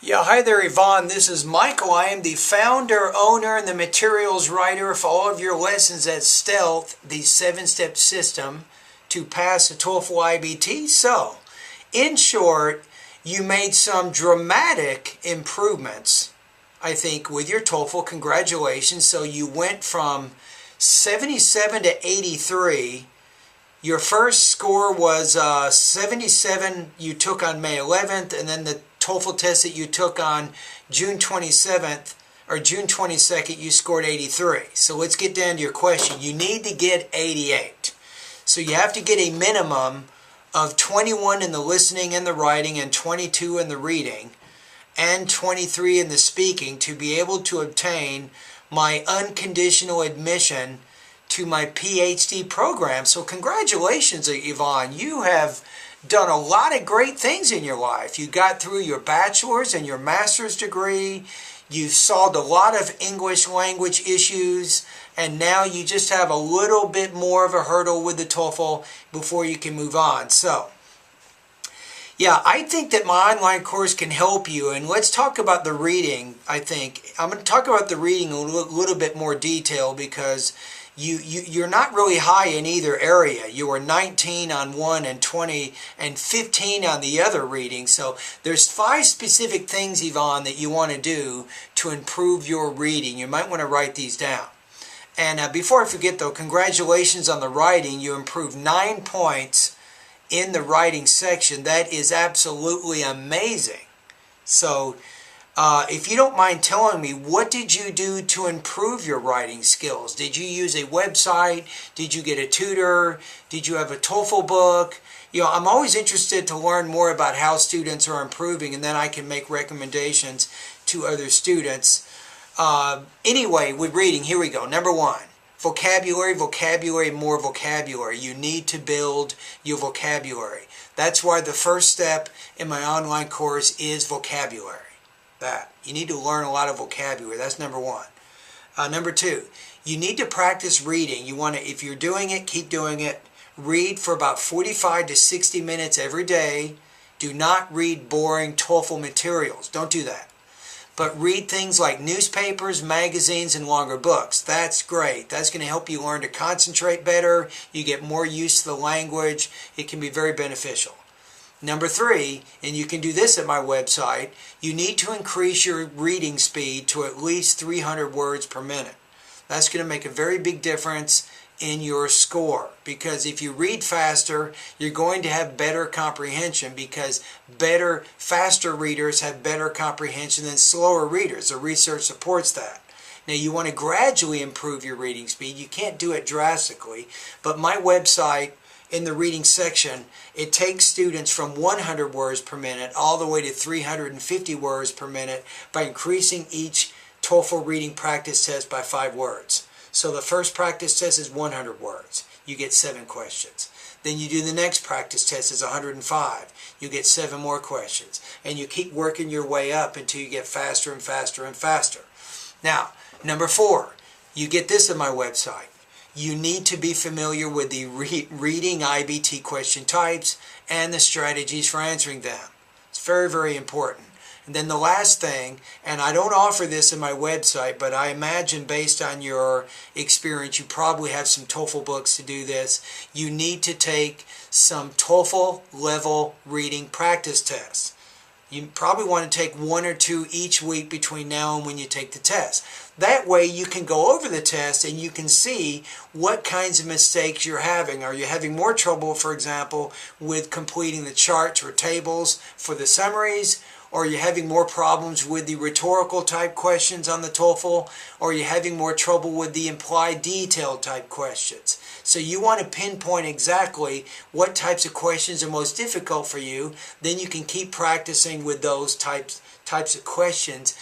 Yeah, hi there, Ivonne. This is Michael. I am the founder, owner, and the materials writer for all of your lessons at Stealth, the 7-step system to pass the TOEFL IBT. So, in short, you made some dramatic improvements, I think, with your TOEFL. Congratulations. So you went from 77 to 83. Your first score was 77 you took on May 11th, and then the TOEFL test that you took on June 27th or June 22nd, you scored 83. So let's get down to your question. You need to get 88. So you have to get a minimum of 21 in the listening and the writing and 22 in the reading and 23 in the speaking to be able to obtain my unconditional admission to my PhD program. So congratulations, Ivonne. You have done a lot of great things in your life. You got through your bachelor's and your master's degree. You've solved a lot of English language issues, and now you just have a little bit more of a hurdle with the TOEFL before you can move on. So, yeah, I think that my online course can help you, and let's talk about the reading, I think. I'm going to talk about the reading in a little bit more detail because you're not really high in either area. You were 19 on one and 20 and 15 on the other reading. So there's 5 specific things, Ivonne, that you want to do to improve your reading. You might want to write these down. And before I forget though, congratulations on the writing. You improved 9 points in the writing section. That is absolutely amazing. So if you don't mind telling me, what did you do to improve your writing skills? Did you use a website? Did you get a tutor? Did you have a TOEFL book? You know, I'm always interested to learn more about how students are improving, and then I can make recommendations to other students. Anyway, with reading, here we go. Number 1, vocabulary, vocabulary, more vocabulary. You need to build your vocabulary. That's why the first step in my online course is vocabulary. You need to learn a lot of vocabulary. That's number 1. Number 2, you need to practice reading. You want to, if you're doing it, keep doing it. Read for about 45 to 60 minutes every day. Do not read boring TOEFL materials. Don't do that. But read things like newspapers, magazines, and longer books. That's great. That's going to help you learn to concentrate better. You get more used to the language. It can be very beneficial. Number 3, and you can do this at my website, you need to increase your reading speed to at least 300 words per minute. That's going to make a very big difference in your score, because if you read faster, you're going to have better comprehension, because faster readers have better comprehension than slower readers. The research supports that. Now, you want to gradually improve your reading speed. You can't do it drastically, but my website, in the reading section, it takes students from 100 words per minute all the way to 350 words per minute by increasing each TOEFL reading practice test by 5 words. So the first practice test is 100 words. You get 7 questions. Then you do the next practice test is 105. You get 7 more questions. And you keep working your way up until you get faster and faster and faster. Now, number 4, you get this on my website. You need to be familiar with the reading IBT question types and the strategies for answering them. It's very, very important. And then the last thing, and I don't offer this in my website, but I imagine based on your experience, you probably have some TOEFL books to do this. You need to take some TOEFL level reading practice tests. You probably want to take 1 or 2 each week between now and when you take the test. That way you can go over the test and you can see what kinds of mistakes you're having. Are you having more trouble, for example, with completing the charts or tables for the summaries? Or are you having more problems with the rhetorical type questions on the TOEFL? Or are you having more trouble with the implied detail type questions? So you want to pinpoint exactly what types of questions are most difficult for you. Then you can keep practicing with those types of questions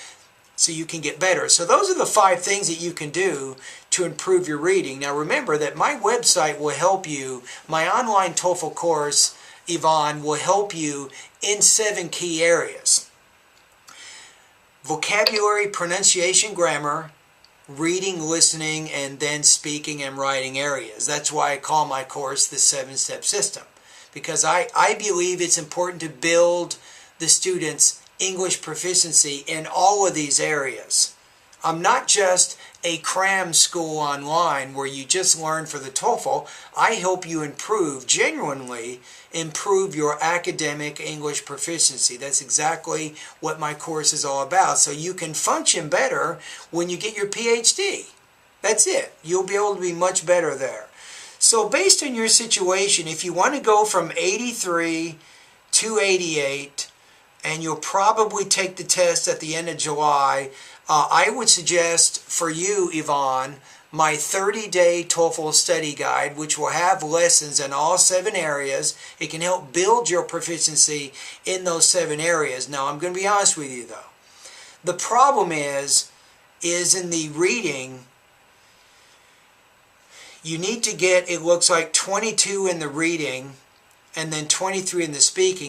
so you can get better. So those are the 5 things that you can do to improve your reading. Now remember that my website will help you. My online TOEFL course, Ivonne, will help you in 7 key areas: vocabulary, pronunciation, grammar, reading, listening, and then speaking and writing areas. That's why I call my course the 7-step system, because I believe it's important to build the students' English proficiency in all of these areas. I'm not just a cram school online where you just learn for the TOEFL. I help you genuinely improve your academic English proficiency. That's exactly what my course is all about. So you can function better when you get your PhD. That's it. You'll be able to be much better there. So based on your situation, if you want to go from 83 to 88, and you'll probably take the test at the end of July, I would suggest for you, Ivonne, my 30-day TOEFL study guide, which will have lessons in all 7 areas. It can help build your proficiency in those 7 areas. Now, I'm going to be honest with you, though. The problem is in the reading, you need to get, it looks like 22 in the reading, and then 23 in the speaking.